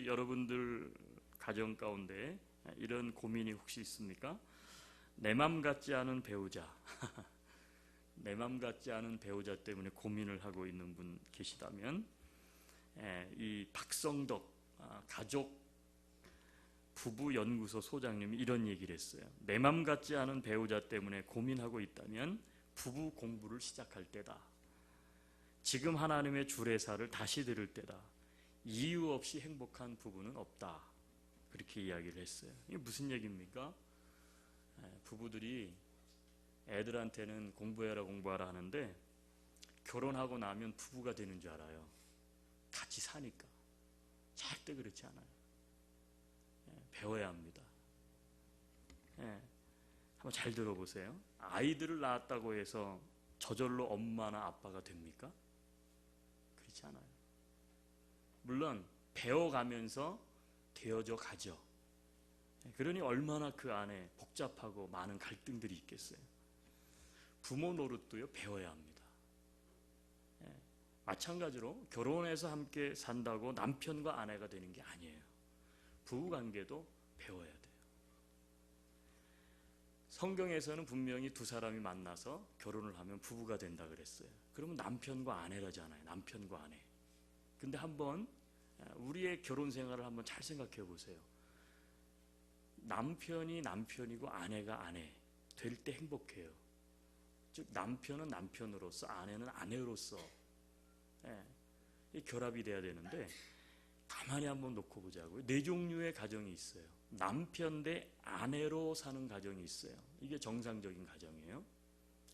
여러분들 가정 가운데 이런 고민이 혹시 있습니까? 내 맘 같지 않은 배우자 내 맘 같지 않은 배우자 때문에 고민을 하고 있는 분 계시다면 이 박성덕 가족 부부연구소 소장님이 이런 얘기를 했어요. 내 맘 같지 않은 배우자 때문에 고민하고 있다면 부부 공부를 시작할 때다. 지금 하나님의 주례사를 다시 들을 때다. 이유 없이 행복한 부부는 없다. 그렇게 이야기를 했어요. 이게 무슨 얘기입니까? 부부들이 애들한테는 공부해라 하는데 결혼하고 나면 부부가 되는 줄 알아요. 같이 사니까. 절대 그렇지 않아요. 배워야 합니다. 한번 잘 들어보세요. 아이들을 낳았다고 해서 저절로 엄마나 아빠가 됩니까? 그렇지 않아요. 물론 배워가면서 되어져 가죠. 그러니 얼마나 그 안에 복잡하고 많은 갈등들이 있겠어요. 부모 노릇도요, 배워야 합니다. 마찬가지로 결혼해서 함께 산다고 남편과 아내가 되는 게 아니에요. 부부관계도 배워야 돼요. 성경에서는 분명히 두 사람이 만나서 결혼을 하면 부부가 된다 그랬어요. 그러면 남편과 아내라잖아요. 남편과 아내. 근데 한번 우리의 결혼 생활을 한번 잘 생각해 보세요. 남편이 남편이고 아내가 아내 될 때 행복해요. 즉 남편은 남편으로서 아내는 아내로서 이 결합이 돼야 되는데 가만히 한번 놓고 보자고요. 네 종류의 가정이 있어요. 남편 대 아내로 사는 가정이 있어요. 이게 정상적인 가정이에요.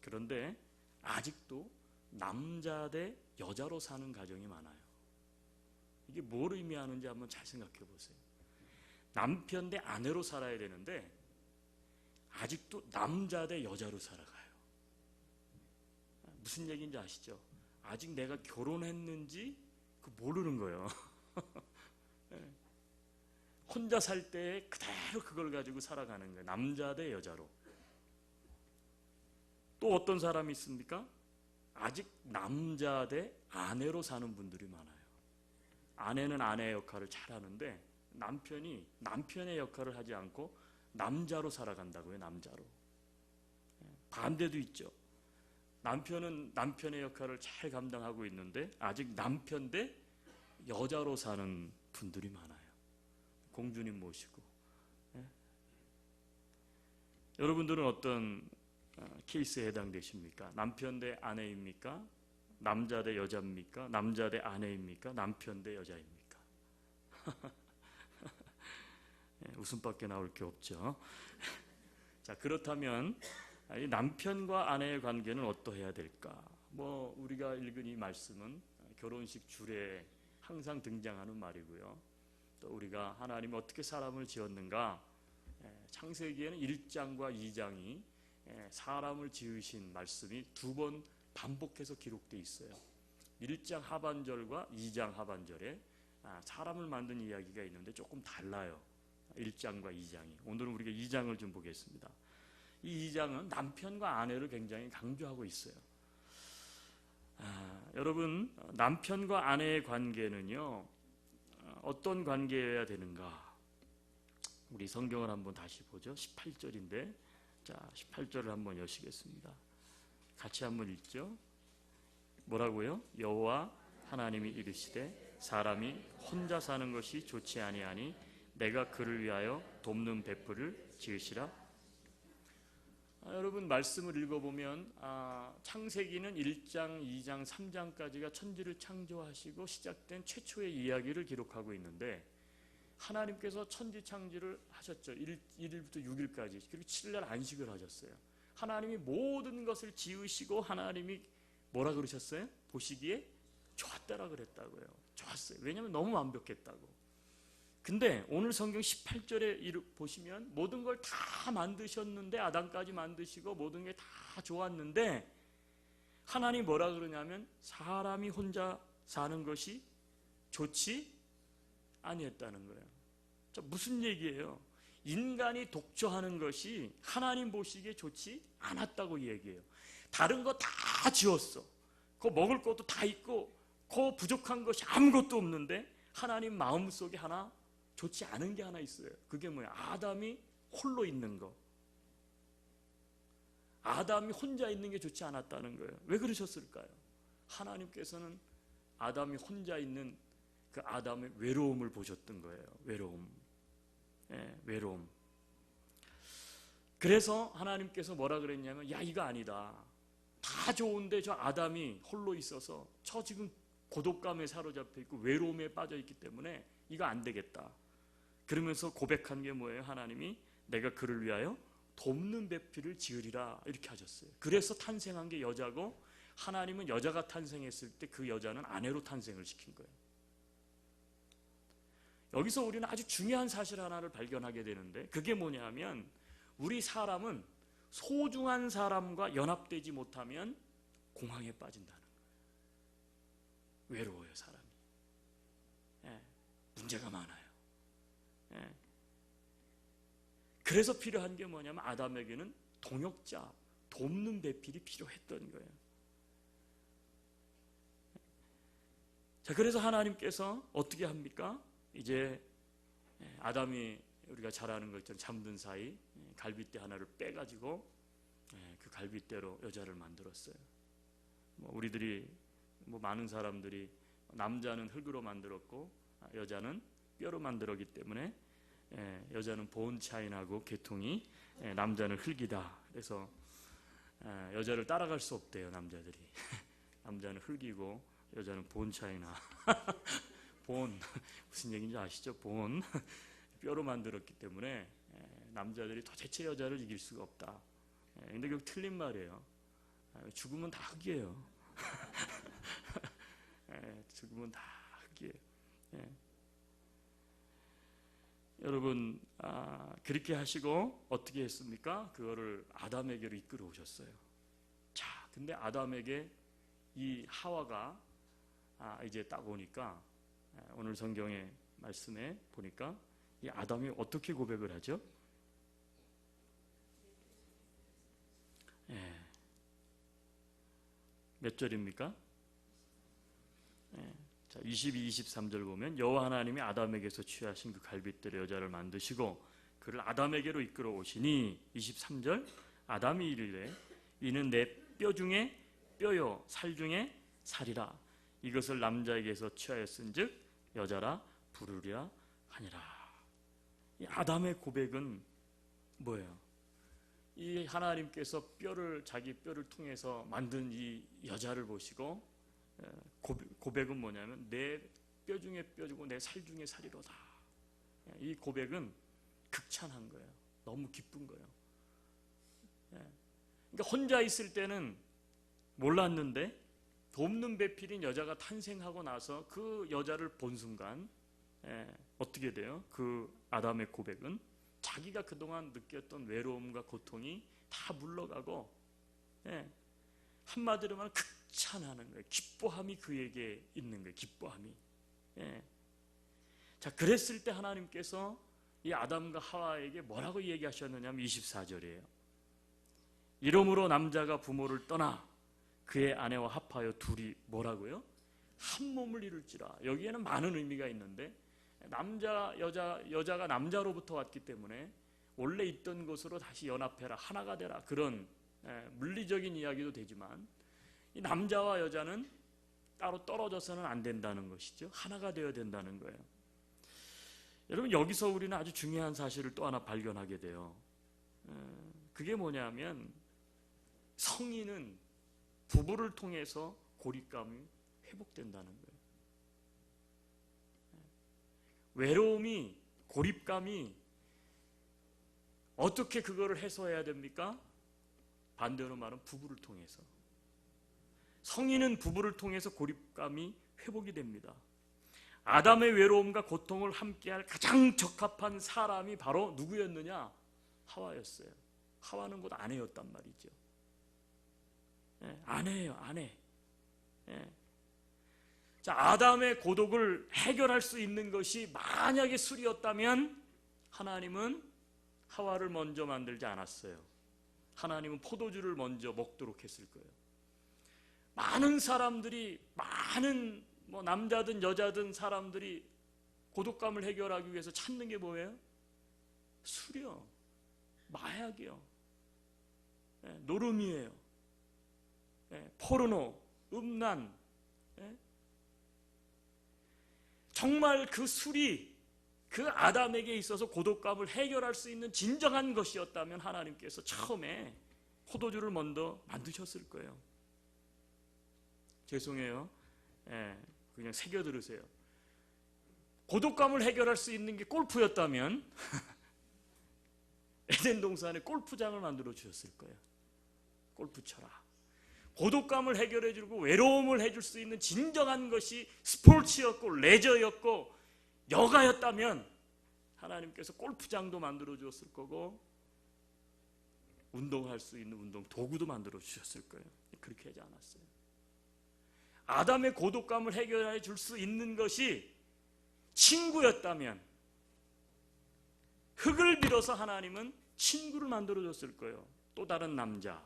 그런데 아직도 남자 대 여자로 사는 가정이 많아요. 이게 뭘 의미하는지 한번 잘 생각해 보세요. 남편 대 아내로 살아야 되는데 아직도 남자 대 여자로 살아가요. 무슨 얘기인지 아시죠? 아직 내가 결혼했는지 모르는 거예요. 혼자 살 때 그대로 그걸 가지고 살아가는 거예요. 남자 대 여자로. 또 어떤 사람이 있습니까? 아직 남자 대 아내로 사는 분들이 많아요. 아내는 아내의 역할을 잘하는데 남편이 남편의 역할을 하지 않고 남자로 살아간다고요. 남자로. 반대도 있죠. 남편은 남편의 역할을 잘 감당하고 있는데 아직 남편 대 여자로 사는 분들이 많아요. 공주님 모시고. 여러분들은 어떤 케이스에 해당되십니까? 남편 대 아내입니까? 남자 대 여자입니까? 남자 대 아내입니까? 남편 대 여자입니까? 웃음밖에 나올 게 없죠. 자, 그렇다면 이 남편과 아내의 관계는 어떠해야 될까? 우리가 읽은 이 말씀은 결혼식 주례에 항상 등장하는 말이고요. 또 우리가 하나님이 어떻게 사람을 지었는가? 창세기에는 1장과 2장이 사람을 지으신 말씀이 두 번 반복해서 기록되어 있어요. 1장 하반절과 2장 하반절에 사람을 만든 이야기가 있는데 조금 달라요. 1장과 2장이. 오늘은 우리가 2장을 좀 보겠습니다. 이 2장은 남편과 아내를 굉장히 강조하고 있어요. 여러분, 남편과 아내의 관계는요, 어떤 관계여야 되는가? 우리 성경을 한번 다시 보죠. 18절인데, 자, 18절을 한번 여시겠습니다. 같이 한번 읽죠. 뭐라고요? 여호와 하나님이 이르시되 사람이 혼자 사는 것이 좋지 아니하니 내가 그를 위하여 돕는 벳풀을 지으시라. 여러분 말씀을 읽어보면 창세기는 1장, 2장, 3장까지가 천지를 창조하시고 시작된 최초의 이야기를 기록하고 있는데 하나님께서 천지 창조를 하셨죠. 1일부터 6일까지. 그리고 7일 안식을 하셨어요. 하나님이 모든 것을 지으시고 하나님이 뭐라 그러셨어요? 보시기에 좋았다라 그랬다고요. 좋았어요. 왜냐하면 너무 완벽했다고. 근데 오늘 성경 18절에 보시면 모든 걸 다 만드셨는데 아담까지 만드시고 모든 게 다 좋았는데 하나님 뭐라 그러냐면 사람이 혼자 사는 것이 좋지 아니했다는 거예요. 자, 무슨 얘기예요? 인간이 독초하는 것이 하나님 보시기에 좋지 않았다고 얘기해요. 다른 거 다 지었어. 그 먹을 것도 다 있고 그 부족한 것이 아무것도 없는데 하나님 마음속에 하나 좋지 않은 게 하나 있어요. 그게 뭐야? 아담이 홀로 있는 거. 아담이 혼자 있는 게 좋지 않았다는 거예요. 왜 그러셨을까요? 하나님께서는 아담이 혼자 있는 그 아담의 외로움을 보셨던 거예요. 외로움. 외로움. 그래서 하나님께서 뭐라 그랬냐면, 야, 이거 아니다. 다 좋은데 저 아담이 홀로 있어서 저 지금 고독감에 사로잡혀 있고 외로움에 빠져 있기 때문에 이거 안 되겠다. 그러면서 고백한 게 뭐예요? 하나님이 내가 그를 위하여 돕는 배필을 지으리라 이렇게 하셨어요. 그래서 탄생한 게 여자고, 하나님은 여자가 탄생했을 때 그 여자는 아내로 탄생을 시킨 거예요. 여기서 우리는 아주 중요한 사실 하나를 발견하게 되는데, 그게 뭐냐면 우리 사람은 소중한 사람과 연합되지 못하면 공황에 빠진다는 거예요. 외로워요, 사람이. 문제가 많아요. 그래서 필요한 게 뭐냐면 아담에게는 동역자, 돕는 배필이 필요했던 거예요. 자, 그래서 하나님께서 어떻게 합니까? 이제 아담이 우리가 잘 아는 것처럼 잠든 사이 갈빗대 하나를 빼가지고 그 갈빗대로 여자를 만들었어요. 우리들이 많은 사람들이 남자는 흙으로 만들었고 여자는 뼈로 만들었기 때문에 여자는 보온 차인하고 계통이, 남자는 흙이다. 그래서 여자를 따라갈 수 없대요, 남자들이. 남자는 흙이고 여자는 보온 차이나 보온, 무슨 얘기인지 아시죠? 보온. 뼈로 만들었기 때문에 남자들이 도대체 여자를 이길 수가 없다. 근데 그거 틀린 말이에요. 죽으면 다 흙이에요. 죽으면 다 흙이에요. 여러분, 그렇게 하시고 어떻게 했습니까? 그거를 아담에게로 이끌어 오셨어요. 자, 근데 아담에게 이 하와가 이제 딱 오니까, 오늘 성경의 말씀에 보니까 이 아담이 어떻게 고백을 하죠? 몇 절입니까? 자, 22, 23절 보면 여호와 하나님이 아담에게서 취하신 그 갈빗대로 여자를 만드시고 그를 아담에게로 이끌어 오시니, 23절, 아담이 이르되 이는 내 뼈 중에 뼈요 살 중에 살이라. 이것을 남자에게서 취하였은즉 여자라 부르리라 하니라. 이 아담의 고백은 뭐예요? 이 하나님께서 자기 뼈를 통해서 만든 이 여자를 보시고 고백은 뭐냐면 내 뼈 중에 뼈주고 내 살 중에 살이로다. 이 고백은 극찬한 거예요. 너무 기쁜 거예요. 그러니까 혼자 있을 때는 몰랐는데 돕는 배필인 여자가 탄생하고 나서 그 여자를 본 순간 어떻게 돼요? 그 아담의 고백은 자기가 그동안 느꼈던 외로움과 고통이 다 물러가고, 한마디로 말하면 극찬하는 거예요. 기뻐함이 그에게 있는 거예요. 기뻐함이. 자, 그랬을 때 하나님께서 이 아담과 하와에게 뭐라고 얘기하셨느냐면 24절이에요. 이러므로 남자가 부모를 떠나 그의 아내와 합하여 둘이 뭐라고요? 한 몸을 이룰지라. 여기에는 많은 의미가 있는데, 여자가 남자로부터 왔기 때문에 원래 있던 것으로 다시 연합해라, 하나가 되라, 그런 물리적인 이야기도 되지만, 이 남자와 여자는 따로 떨어져서는 안 된다는 것이죠. 하나가 되어야 된다는 거예요. 여러분, 여기서 우리는 아주 중요한 사실을 또 하나 발견하게 돼요. 그게 뭐냐면 성인은 부부를 통해서 고립감이 회복된다는 거예요. 외로움이, 고립감이 어떻게 그거를 해소해야 됩니까? 반대로 말하면 부부를 통해서. 성인은 부부를 통해서 고립감이 회복이 됩니다. 아담의 외로움과 고통을 함께할 가장 적합한 사람이 바로 누구였느냐? 하와였어요. 하와는 곧 아내였단 말이죠. 아내예요, 아내. 자, 아담의 고독을 해결할 수 있는 것이 만약에 술이었다면 하나님은 하와를 먼저 만들지 않았어요. 하나님은 포도주를 먼저 먹도록 했을 거예요. 많은 사람들이, 많은 남자든 여자든 사람들이 고독감을 해결하기 위해서 찾는 게 뭐예요? 술이요, 마약이요, 노름이에요, 포르노, 음란. 정말 그 술이 그 아담에게 있어서 고독감을 해결할 수 있는 진정한 것이었다면 하나님께서 처음에 포도주를 먼저 만드셨을 거예요. 죄송해요. 그냥 새겨 들으세요. 고독감을 해결할 수 있는 게 골프였다면 에덴 동산에 골프장을 만들어 주셨을 거예요. 골프 쳐라. 고독감을 해결해 주고 외로움을 해줄 수 있는 진정한 것이 스포츠였고 레저였고 여가였다면 하나님께서 골프장도 만들어 주었을 거고 운동할 수 있는 운동 도구도 만들어 주셨을 거예요. 그렇게 하지 않았어요. 아담의 고독감을 해결해 줄 수 있는 것이 친구였다면 흙을 빌어서 하나님은 친구를 만들어 줬을 거예요. 또 다른 남자.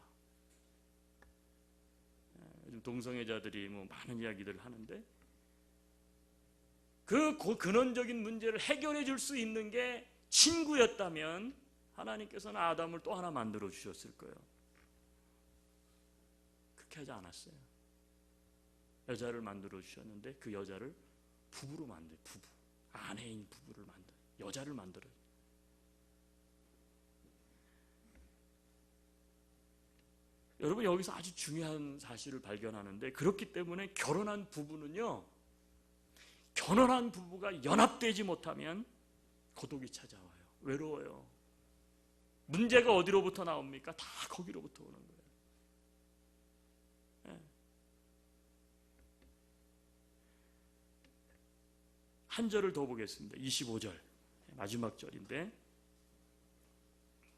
요즘 동성애자들이 뭐 많은 이야기들을 하는데 그 근원적인 문제를 해결해 줄 수 있는 게 친구였다면 하나님께서는 아담을 또 하나 만들어 주셨을 거예요. 그렇게 하지 않았어요. 여자를 만들어 주셨는데 그 여자를 부부로 만들어요. 부부. 아내인 부부를 만들어요. 여자를 만들어요. 여러분 여기서 아주 중요한 사실을 발견하는데 그렇기 때문에 결혼한 부부는요, 결혼한 부부가 연합되지 못하면 고독이 찾아와요. 외로워요. 문제가 어디로부터 나옵니까? 다 거기로부터 오는 거예요. 한 절을 더 보겠습니다. 25절 마지막 절인데,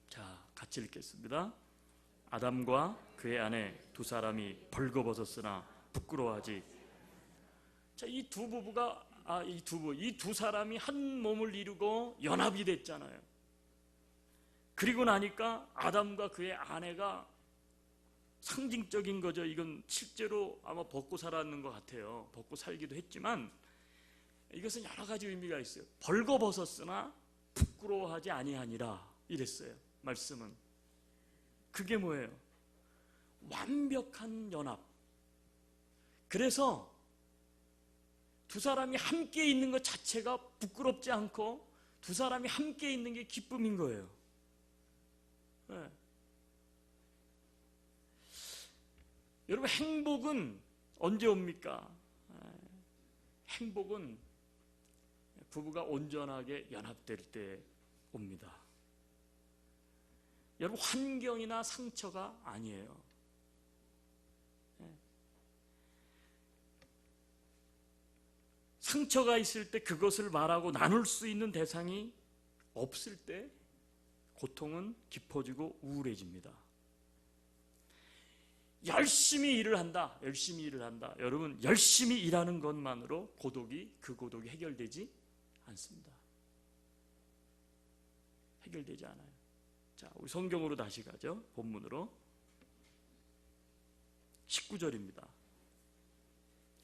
자 같이 읽겠습니다. 아담과 그의 아내 두 사람이 벌거벗었으나 부끄러워하지. 자, 이 두 부부가 이 두 사람이 한 몸을 이루고 연합이 됐잖아요. 그리고 나니까 아담과 그의 아내가 상징적인 거죠. 이건 실제로 아마 벗고 살았는 것 같아요. 벗고 살기도 했지만 이것은 여러 가지 의미가 있어요. 벌거벗었으나 부끄러워하지 아니하니라 이랬어요. 말씀은 그게 뭐예요? 완벽한 연합. 그래서 두 사람이 함께 있는 것 자체가 부끄럽지 않고 두 사람이 함께 있는 게 기쁨인 거예요. 네. 여러분 행복은 언제 옵니까? 행복은 부부가 온전하게 연합될 때 옵니다. 여러분 환경이나 상처가 아니에요. 상처가 있을 때 그것을 말하고 나눌 수 있는 대상이 없을 때 고통은 깊어지고 우울해집니다. 열심히 일을 한다. 여러분 열심히 일하는 것만으로 그 고독이 해결되지 않습니다. 해결되지 않아요. 자, 우리 성경으로 다시 가죠. 본문으로 19절입니다.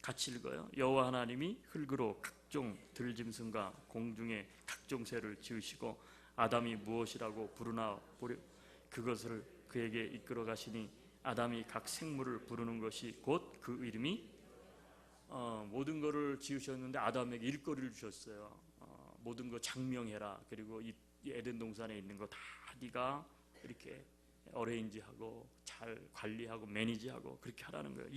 같이 읽어요. 여호와 하나님이 흙으로 각종 들짐승과 공중의 각종 새를 지으시고 아담이 무엇이라고 부르나 보려 그것을 그에게 이끌어 가시니 아담이 각 생물을 부르는 것이 곧 그 이름이 모든 것을 지으셨는데 아담에게 일거리를 주셨어요. 모든 거 장명해라. 그리고 이 에덴 동산에 있는 거 다 네가 이렇게 어레인지하고 잘 관리하고 매니지하고 그렇게 하라는 거예요.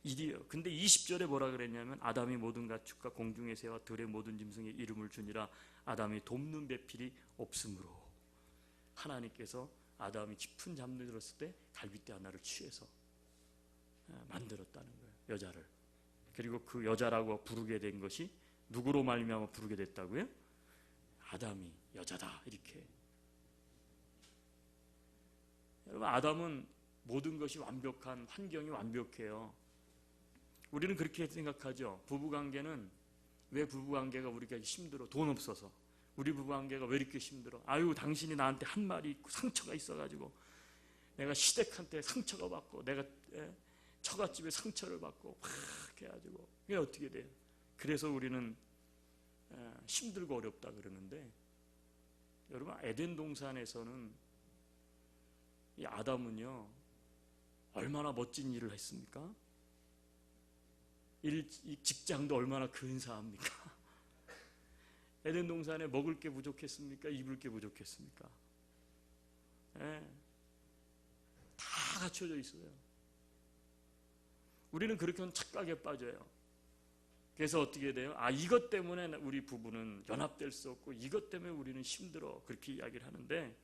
일이요. 근데 20절에 뭐라 그랬냐면 아담이 모든 가축과 공중의 새와 들의 모든 짐승의 이름을 주니라. 아담이 돕는 배필이 없으므로 하나님께서 아담이 깊은 잠을 들었을 때 갈빗대 하나를 취해서 만들었다는 거예요. 여자를. 그리고 그 여자라고 부르게 된 것이 누구로 말미암아 부르게 됐다고요? 아담이 여자다 이렇게. 여러분 아담은 모든 것이 완벽한 환경이 완벽해요. 우리는 그렇게 생각하죠. 부부관계는 왜 부부관계가 우리가 힘들어? 돈 없어서. 우리 부부관계가 왜 이렇게 힘들어? 아유 당신이 나한테 한 말이 있고 상처가 있어가지고 내가 시댁한테 상처가 받고 내가 처갓집에 상처를 받고 막 해가지고 이게 어떻게 돼요? 그래서 우리는 힘들고 어렵다 그러는데, 여러분 에덴 동산에서는 이 아담은요 얼마나 멋진 일을 했습니까? 이 직장도 얼마나 근사합니까? 에덴 동산에 먹을 게 부족했습니까? 입을 게 부족했습니까? 예, 다 갖춰져 있어요. 우리는 그렇게 하면 착각에 빠져요. 그래서 어떻게 돼요? 이것 때문에 우리 부부는 연합될 수 없고 이것 때문에 우리는 힘들어, 그렇게 이야기를 하는데,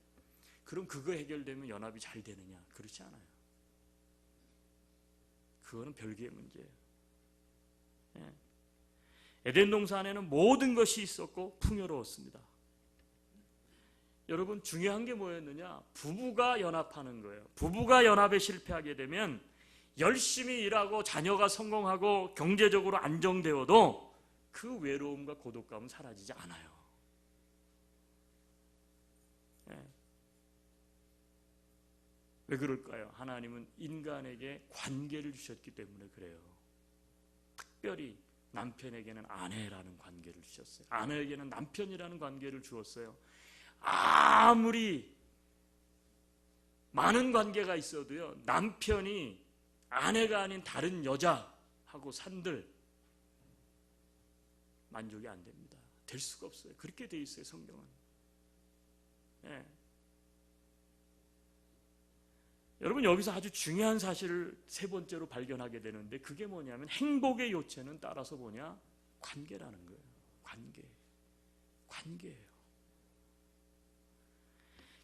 그럼 그거 해결되면 연합이 잘 되느냐? 그렇지 않아요. 그거는 별개의 문제예요. 예. 에덴 동산에는 모든 것이 있었고 풍요로웠습니다. 여러분 중요한 게 뭐였느냐? 부부가 연합하는 거예요. 부부가 연합에 실패하게 되면 열심히 일하고 자녀가 성공하고 경제적으로 안정되어도 그 외로움과 고독감은 사라지지 않아요. 예. 왜 그럴까요? 하나님은 인간에게 관계를 주셨기 때문에 그래요. 특별히 남편에게는 아내라는 관계를 주셨어요. 아내에게는 남편이라는 관계를 주었어요. 아무리 많은 관계가 있어도요, 남편이 아내가 아닌 다른 여자하고 산들 만족이 안 됩니다. 될 수가 없어요. 그렇게 돼 있어요, 성경은. 예. 여러분 여기서 아주 중요한 사실을 세 번째로 발견하게 되는데, 그게 뭐냐면 행복의 요체는 따라서 뭐냐? 관계라는 거예요. 관계예요.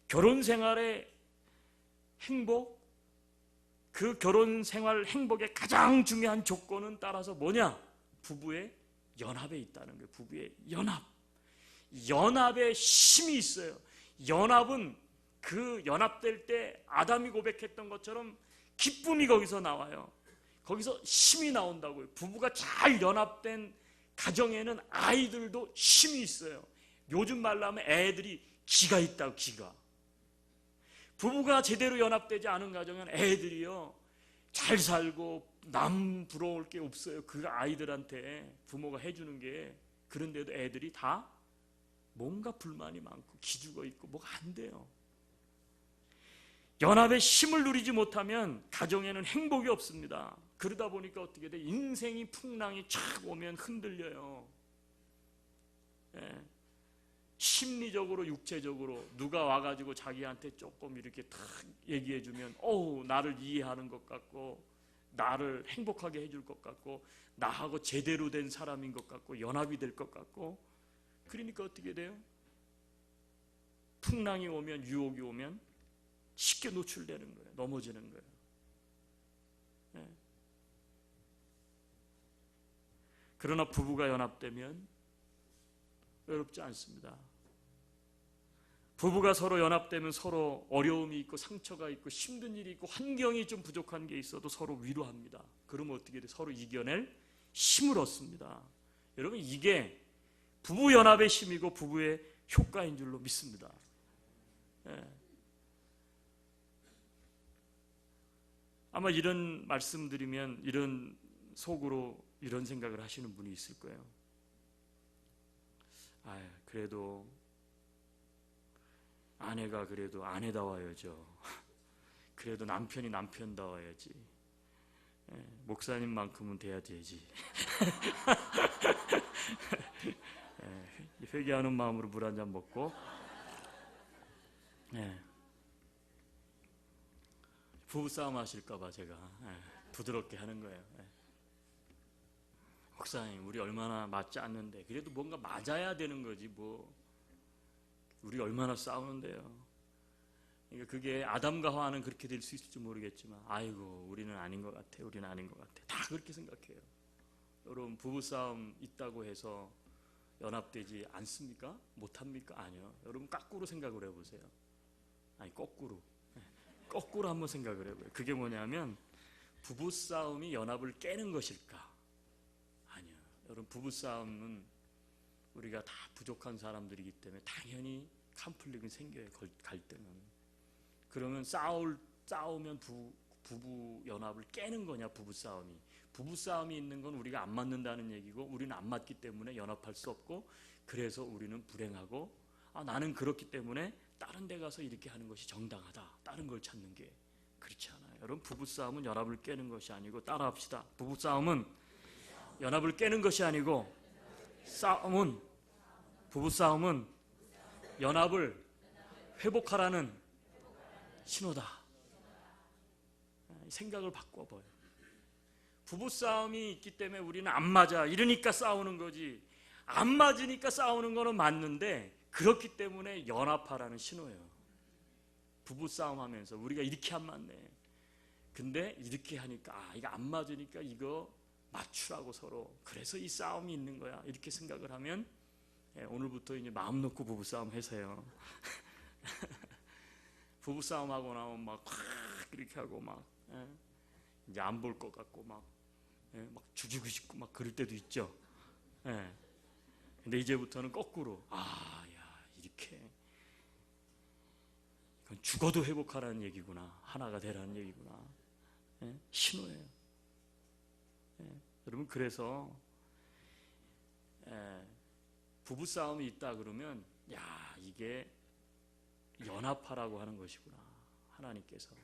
결혼 생활의 행복, 그 결혼 생활 행복의 가장 중요한 조건은 따라서 뭐냐? 부부의 연합에 있다는 거예요. 부부의 연합에 힘이 있어요. 연합은 그 연합될 때 아담이 고백했던 것처럼 기쁨이 거기서 나와요. 거기서 힘이 나온다고요. 부부가 잘 연합된 가정에는 아이들도 힘이 있어요. 요즘 말로 하면 애들이 기가 있다고, 기가. 부부가 제대로 연합되지 않은 가정은 애들이요 잘 살고 남 부러울 게 없어요. 그 아이들한테 부모가 해주는 게. 그런데도 애들이 다 뭔가 불만이 많고 기죽어 있고 뭐가 안 돼요. 연합의 힘을 누리지 못하면 가정에는 행복이 없습니다. 그러다 보니까 어떻게 돼? 인생이 풍랑이 촥 오면 흔들려요. 예. 심리적으로 육체적으로 누가 와가지고 자기한테 조금 이렇게 탁 얘기해주면 나를 이해하는 것 같고 나를 행복하게 해줄 것 같고 나하고 제대로 된 사람인 것 같고 연합이 될 것 같고, 그러니까 어떻게 돼요? 풍랑이 오면, 유혹이 오면 쉽게 노출되는 거예요. 넘어지는 거예요. 네. 그러나 부부가 연합되면 어렵지 않습니다. 부부가 서로 연합되면 서로 어려움이 있고 상처가 있고 힘든 일이 있고 환경이 좀 부족한 게 있어도 서로 위로합니다. 그러면 어떻게 돼? 서로 이겨낼 힘을 얻습니다. 여러분 이게 부부 연합의 힘이고 부부의 효과인 줄로 믿습니다. 네. 아마 이런 말씀드리면 이런 속으로 이런 생각을 하시는 분이 있을 거예요. 그래도 아내가 그래도 아내다워야죠. 그래도 남편이 남편다워야지. 목사님만큼은 돼야 되지. 회개하는 마음으로 물 한 잔 먹고 부부싸움 하실까봐 제가 부드럽게 하는 거예요. 목사님 우리 얼마나 맞지 않는데 그래도 뭔가 맞아야 되는 거지 뭐 우리 얼마나 싸우는데요. 그러니까 그게 아담과 하와는 그렇게 될 수 있을지 모르겠지만 우리는 아닌 것 같아. 우리는 아닌 것 같아. 다 그렇게 생각해요. 여러분 부부싸움 있다고 해서 연합되지 않습니까? 못합니까? 아니요. 여러분 거꾸로 생각을 해보세요. 거꾸로 한번 생각을 해봐요. 그게 뭐냐면 부부싸움이 연합을 깨는 것일까? 아니요. 여러분 부부싸움은 우리가 다 부족한 사람들이기 때문에 당연히 컨플릭은 생겨요. 갈등은. 그러면 싸우면 부부 연합을 깨는 거냐, 부부싸움이. 부부싸움이 있는 건 우리가 안 맞는다는 얘기고, 우리는 안 맞기 때문에 연합할 수 없고, 그래서 우리는 불행하고, 나는 그렇기 때문에 다른 데 가서 이렇게 하는 것이 정당하다, 다른 걸 찾는 게. 그렇지 않아요. 여러분, 부부싸움은 연합을 깨는 것이 아니고, 따라합시다. 부부싸움은 연합을 깨는 것이 아니고, 부부싸움은 연합을 회복하라는 신호다. 생각을 바꿔봐요. 부부싸움이 있기 때문에 우리는 안 맞아, 이러니까 싸우는 거지. 안 맞으니까 싸우는 거는 맞는데, 그렇기 때문에 연합하라는 신호예요. 부부싸움 하면서 우리가 이렇게 안 맞네. 근데 이렇게 하니까 이거 안 맞으니까 이거 맞추라고 서로. 그래서 이 싸움이 있는 거야. 이렇게 생각을 하면 오늘부터 이제 마음 놓고 부부싸움 하세요. 부부싸움하고 나면 막 이렇게 하고 막 이제 안 볼 것 같고 막 죽이고 싶고 막 그럴 때도 있죠. 근데 이제부터는 거꾸로 이렇게 이건 죽어도 회복하라는 얘기구나, 하나가 되라는 얘기구나. 신호예요. 여러분, 그래서 부부싸움이 있다 그러면 이게 연합하라고 하는 것이구나, 하나님께서.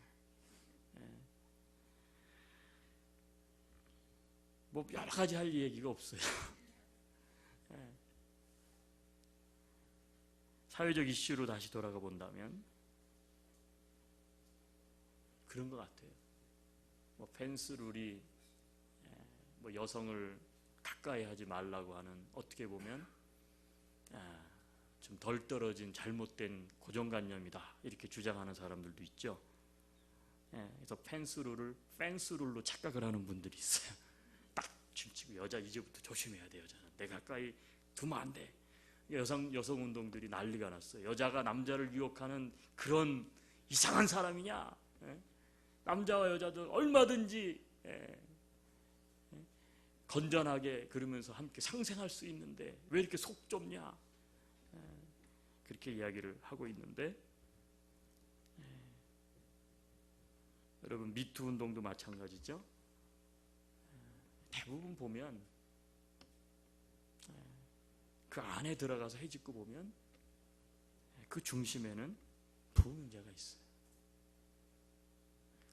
뭐 여러 가지 할 얘기가 없어요. 사회적 이슈로 다시 돌아가 본다면 그런 것 같아요. 뭐 펜스 룰이 뭐 여성을 가까이 하지 말라고 하는, 어떻게 보면 좀 덜 떨어진 잘못된 고정관념이다, 이렇게 주장하는 사람들도 있죠. 그래서 펜스 룰을 펜스 룰로 착각을 하는 분들이 있어요. 딱 춤치고, 여자 이제부터 조심해야 돼, 여자는 내 가까이 두면 안 돼. 여성 운동들이 난리가 났어요. 여자가 남자를 유혹하는 그런 이상한 사람이냐? 남자와 여자들 얼마든지 건전하게 그러면서 함께 상생할 수 있는데 왜 이렇게 속 좁냐? 그렇게 이야기를 하고 있는데, 여러분, 미투 운동도 마찬가지죠. 대부분 보면 그 안에 들어가서 헤집고 보면 그 중심에는 부 문제가 있어요.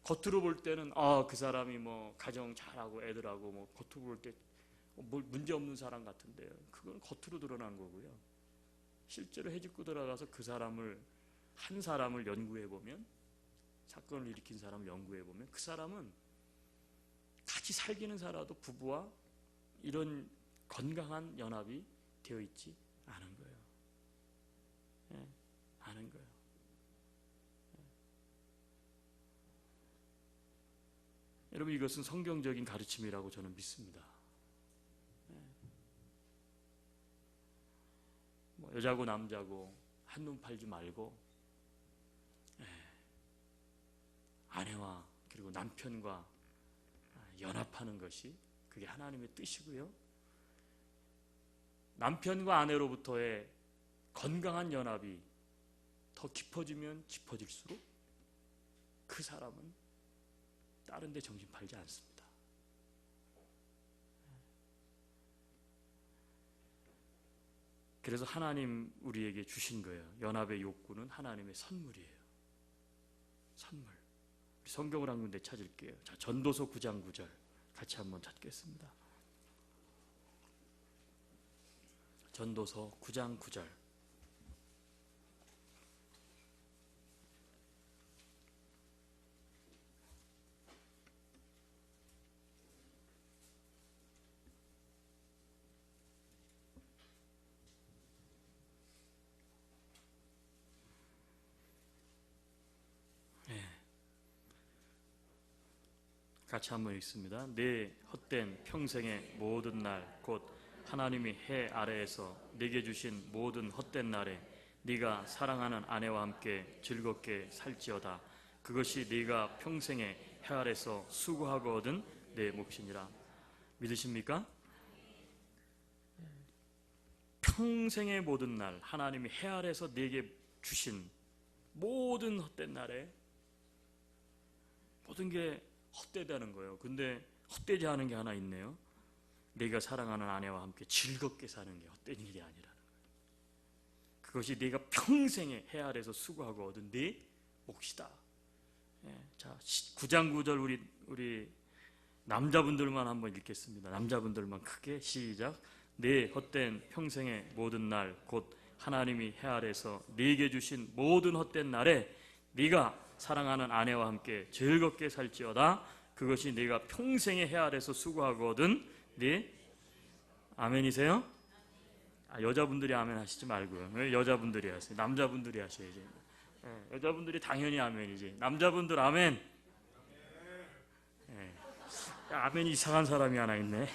겉으로 볼 때는 그 사람이 뭐 가정 잘하고 애들하고 뭐 겉으로 볼 때 뭐 문제 없는 사람 같은데요. 그건 겉으로 드러난 거고요. 실제로 헤집고 들어가서 한 사람을 연구해 보면, 사건을 일으킨 사람을 연구해 보면 그 사람은 같이 살기는 살아도 부부와 이런 건강한 연합이 되어 있지 않은 거예요. 않은 거예요. 여러분, 이것은 성경적인 가르침이라고 저는 믿습니다. 뭐 여자고 남자고 한눈 팔지 말고 아내와 그리고 남편과 연합하는 것이, 그게 하나님의 뜻이고요. 남편과 아내로부터의 건강한 연합이 더 깊어지면 깊어질수록 그 사람은 다른 데 정신 팔지 않습니다. 그래서 하나님 우리에게 주신 거예요. 연합의 욕구는 하나님의 선물이에요. 선물. 우리 성경을 한 군데 찾을게요. 자, 전도서 9장 9절 같이 한번 찾겠습니다. 전도서 9장 9절. 같이 한번 읽습니다. 내 헛된 평생의 모든 날, 곧 하나님이 해 아래에서 네게 주신 모든 헛된 날에 네가 사랑하는 아내와 함께 즐겁게 살지어다. 그것이 네가 평생에 해 아래에서 수고하고 얻은 내 몫이니라. 믿으십니까? 평생의 모든 날, 하나님이 해 아래에서 네게 주신 모든 헛된 날에 모든 게 헛되다는 거예요. 근데 헛되지 않은 게 하나 있네요. 내가 사랑하는 아내와 함께 즐겁게 사는 게 헛된 일이 아니라는 거예요. 그것이 내가 평생에 해 아래서 수고하고 얻은 네 몫이다. 자, 9장 9절 우리 남자분들만 한번 읽겠습니다. 남자분들만 크게 시작. 내 헛된 평생의 모든 날 곧 하나님이 해 아래서 네게 주신 모든 헛된 날에 네가 사랑하는 아내와 함께 즐겁게 살지어다. 그것이 네가 평생의 해 아래서 수고하고 얻은 네 아멘이세요? 여자분들이 아멘 하시지 말고요. 왜 여자분들이 하세요? 남자분들이 하셔야지. 여자분들이 당연히 아멘이지. 남자분들 아멘. 아멘이 이상한 사람이 하나 있네.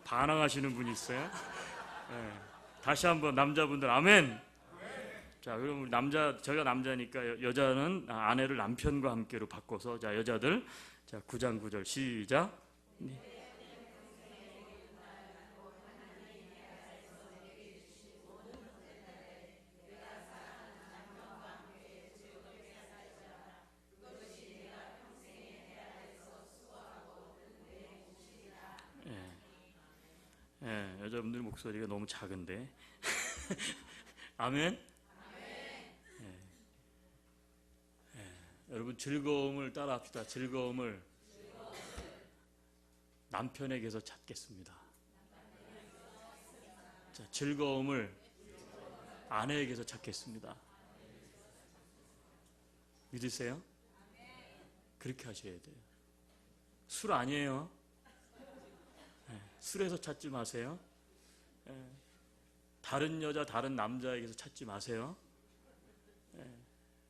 반항하시는 분이 있어요? 다시 한번 남자분들 아멘. 자, 그럼 우리 제가 남자니까 여자는 아내를 남편과 함께로 바꿔서 자, 여자들 자, 9장 9절 시작. 여자분들 목소리가 너무 작은데. 아멘. 여러분 즐거움을 따라합시다. 즐거움을 남편에게서 찾겠습니다. 자, 즐거움을 아내에게서 찾겠습니다. 믿으세요? 그렇게 하셔야 돼요. 술 아니에요. 술에서 찾지 마세요. 다른 여자, 다른 남자에게서 찾지 마세요.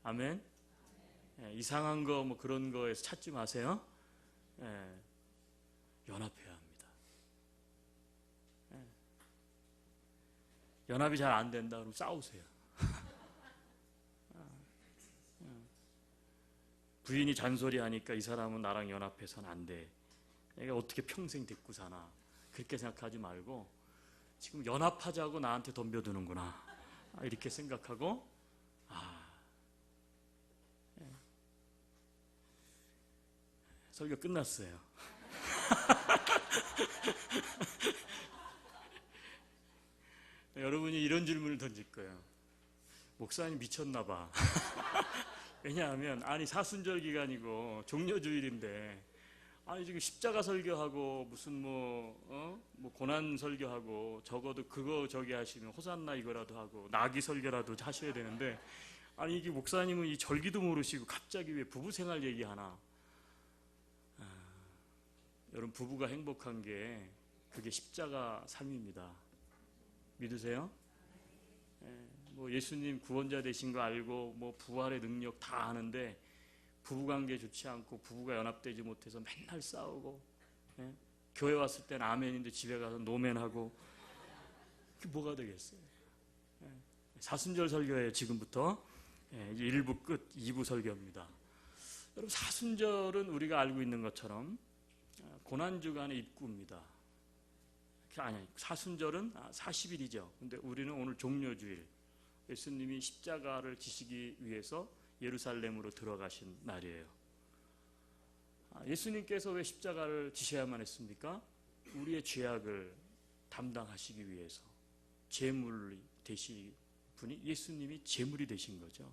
아멘. 이상한 거 뭐 그런 거에서 찾지 마세요. 연합해야 합니다. 연합이 잘 안 된다 그러면 싸우세요. 부인이 잔소리하니까 이 사람은 나랑 연합해서는 안 돼. 내가 어떻게 평생 데리고 사나. 그렇게 생각하지 말고 지금 연합하자고 나한테 덤벼드는구나. 이렇게 생각하고 설교 끝났어요. 여러분이 이런 질문을 던질 거예요. 목사님 미쳤나 봐. 왜냐하면 사순절 기간이고 종려주일인데 지금 십자가 설교하고 무슨 뭐 고난 설교하고 적어도 그거 저기 하시면 호산나 이거라도 하고 나귀 설교라도 하셔야 되는데 이게 목사님은 이 절기도 모르시고 갑자기 왜 부부 생활 얘기하나? 여러분 부부가 행복한 게 그게 십자가 삶입니다. 믿으세요? 뭐 예수님 구원자 되신 거 알고 뭐 부활의 능력 다 아는데 부부관계 좋지 않고 부부가 연합되지 못해서 맨날 싸우고 교회 왔을 땐 아멘인데 집에 가서 노멘하고 그게 뭐가 되겠어요? 사순절 설교예요. 지금부터 1부 끝 2부 설교입니다. 여러분 사순절은 우리가 알고 있는 것처럼 고난주간의 입구입니다. 사순절은 40일이죠. 근데 우리는 오늘 종려주일, 예수님이 십자가를 지시기 위해서 예루살렘으로 들어가신 날이에요. 예수님께서 왜 십자가를 지셔야만 했습니까? 우리의 죄악을 담당하시기 위해서 제물이 되신 분이 예수님이 제물이 되신 거죠.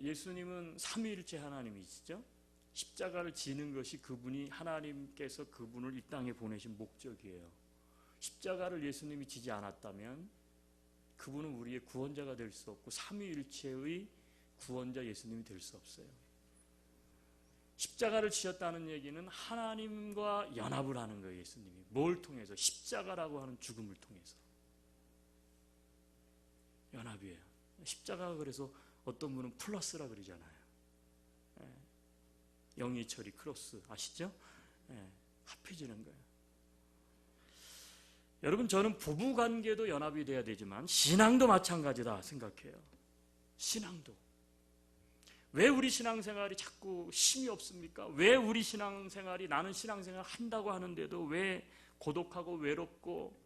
예수님은 삼위일체 하나님이시죠. 십자가를 지는 것이 그분이 하나님께서 그분을 이 땅에 보내신 목적이에요. 십자가를 예수님이 지지 않았다면 그분은 우리의 구원자가 될 수 없고 삼위일체의 구원자 예수님이 될 수 없어요. 십자가를 지셨다는 얘기는 하나님과 연합을 하는 거예요. 예수님이 뭘 통해서? 십자가라고 하는 죽음을 통해서 연합이에요. 십자가가 그래서 어떤 분은 플러스라 그러잖아요. 영이처리 크로스 아시죠? 합해지는 거예요. 여러분 저는 부부관계도 연합이 돼야 되지만 신앙도 마찬가지다 생각해요. 신앙도. 왜 우리 신앙생활이 자꾸 힘이 없습니까? 왜 우리 신앙생활이 나는 신앙생활 한다고 하는데도 왜 고독하고 외롭고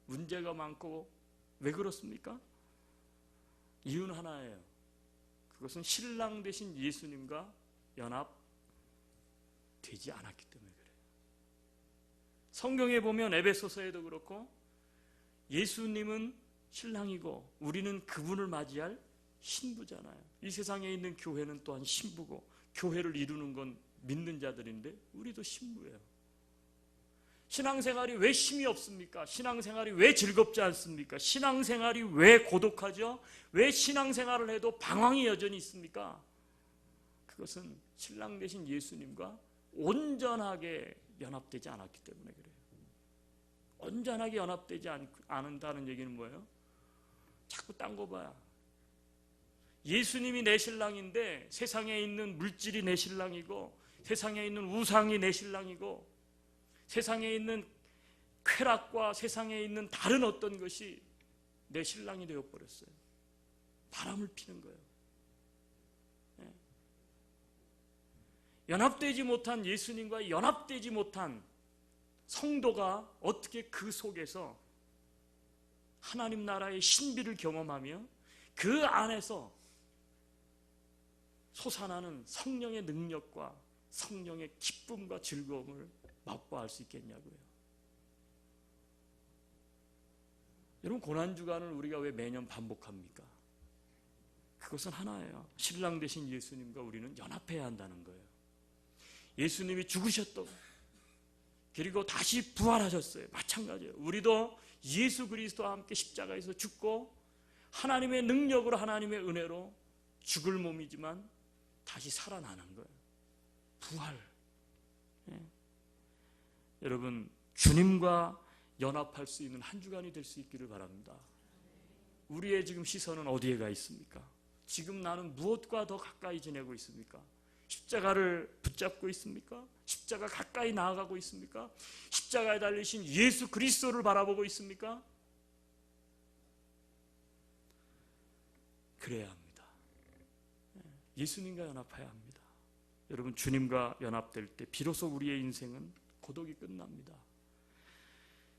문제가 많고 왜 그렇습니까? 이유는 하나예요. 그것은 신랑 되신 예수님과 연합되지 않았기 때문에 그래요. 성경에 보면 에베소서에도 그렇고 예수님은 신랑이고 우리는 그분을 맞이할 신부잖아요. 이 세상에 있는 교회는 또한 신부고 교회를 이루는 건 믿는 자들인데 우리도 신부예요. 신앙생활이 왜 힘이 없습니까? 신앙생활이 왜 즐겁지 않습니까? 신앙생활이 왜 고독하죠? 왜 신앙생활을 해도 방황이 여전히 있습니까? 그것은 신랑 되신 예수님과 온전하게 연합되지 않았기 때문에 그래요. 온전하게 연합되지 않는다는 얘기는 뭐예요? 자꾸 딴 거 봐요. 예수님이 내 신랑인데 세상에 있는 물질이 내 신랑이고 세상에 있는 우상이 내 신랑이고 세상에 있는 쾌락과 세상에 있는 다른 어떤 것이 내 신랑이 되어버렸어요. 바람을 피는 거예요. 연합되지 못한 예수님과 연합되지 못한 성도가 어떻게 그 속에서 하나님 나라의 신비를 경험하며 그 안에서 솟아나는 성령의 능력과 성령의 기쁨과 즐거움을 맛보할 수 있겠냐고요. 여러분, 고난주간을 우리가 왜 매년 반복합니까? 그것은 하나예요. 신랑 되신 예수님과 우리는 연합해야 한다는 거예요. 예수님이 죽으셨다고 그리고 다시 부활하셨어요. 마찬가지예요. 우리도 예수 그리스도와 함께 십자가에서 죽고 하나님의 능력으로 하나님의 은혜로 죽을 몸이지만 다시 살아나는 거예요. 부활. 여러분, 주님과 연합할 수 있는 한 주간이 될 수 있기를 바랍니다. 우리의 지금 시선은 어디에 가 있습니까? 지금 나는 무엇과 더 가까이 지내고 있습니까? 십자가를 붙잡고 있습니까? 십자가 가까이 나아가고 있습니까? 십자가에 달리신 예수 그리스도를 바라보고 있습니까? 그래야 합니다. 예수님과 연합해야 합니다. 여러분, 주님과 연합될 때 비로소 우리의 인생은 고독이 끝납니다.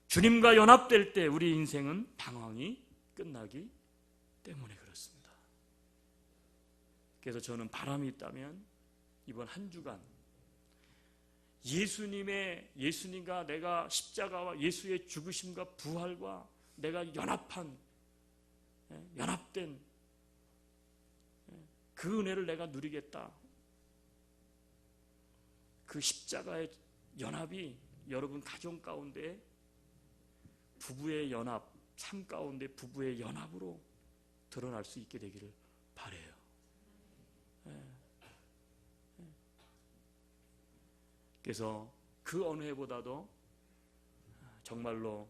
주님과 연합될 때 우리 인생은 방황이 끝나기 때문에 그렇습니다. 그래서 저는 바람이 있다면 이번 한 주간 예수님과 내가 십자가와 예수의 죽으심과 부활과 내가 연합된 그 은혜를 내가 누리겠다. 그 십자가의 연합이 여러분 가정 가운데 부부의 연합, 삶 가운데 부부의 연합으로 드러날 수 있게 되기를 바라요. 그래서 그 어느 해보다도 정말로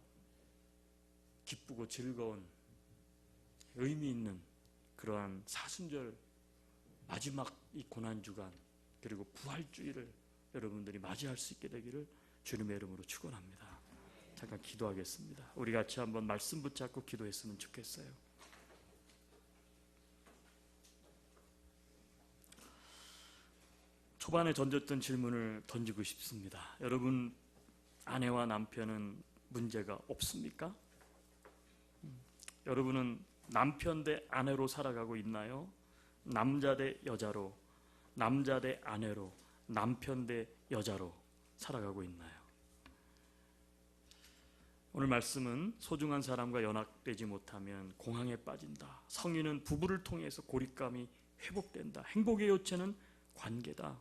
기쁘고 즐거운 의미 있는 그러한 사순절 마지막 이 고난주간 그리고 부활주일을 여러분들이 맞이할 수 있게 되기를 주님의 이름으로 축원합니다. 잠깐 기도하겠습니다. 우리 같이 한번 말씀 붙잡고 기도했으면 좋겠어요. 초반에 던졌던 질문을 던지고 싶습니다. 여러분, 아내와 남편은 문제가 없습니까? 여러분은 남편 대 아내로 살아가고 있나요? 남자 대 여자로, 남자 대 아내로, 남편 대 여자로 살아가고 있나요? 오늘 말씀은 소중한 사람과 연합되지 못하면 공황에 빠진다. 성인은 부부를 통해서 고립감이 회복된다. 행복의 요체는 관계다.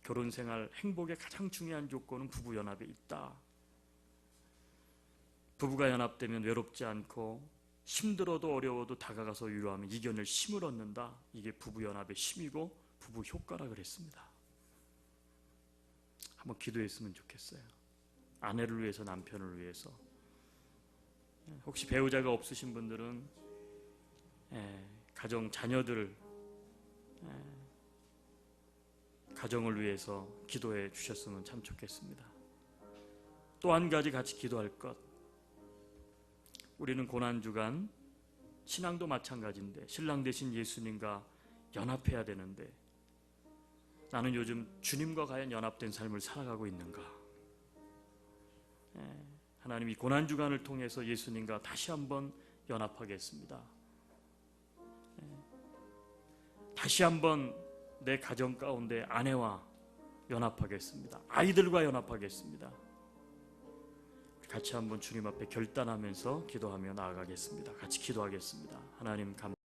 결혼생활 행복의 가장 중요한 조건은 부부 연합에 있다. 부부가 연합되면 외롭지 않고 힘들어도 어려워도 다가가서 위로하며 이겨낼 힘을 얻는다. 이게 부부 연합의 힘이고 부부 효과라 그랬습니다. 한번 기도했으면 좋겠어요. 아내를 위해서, 남편을 위해서. 혹시 배우자가 없으신 분들은 가정 자녀들 가정을 위해서 기도해 주셨으면 참 좋겠습니다. 또 한 가지 같이 기도할 것. 우리는 고난주간 신앙도 마찬가지인데 신랑 되신 예수님과 연합해야 되는데 나는 요즘 주님과 과연 연합된 삶을 살아가고 있는가? 하나님 이 고난주간을 통해서 예수님과 다시 한번 연합하겠습니다. 다시 한번 내 가정 가운데 아내와 연합하겠습니다. 아이들과 연합하겠습니다. 같이 한번 주님 앞에 결단하면서 기도하며 나아가겠습니다. 같이 기도하겠습니다. 하나님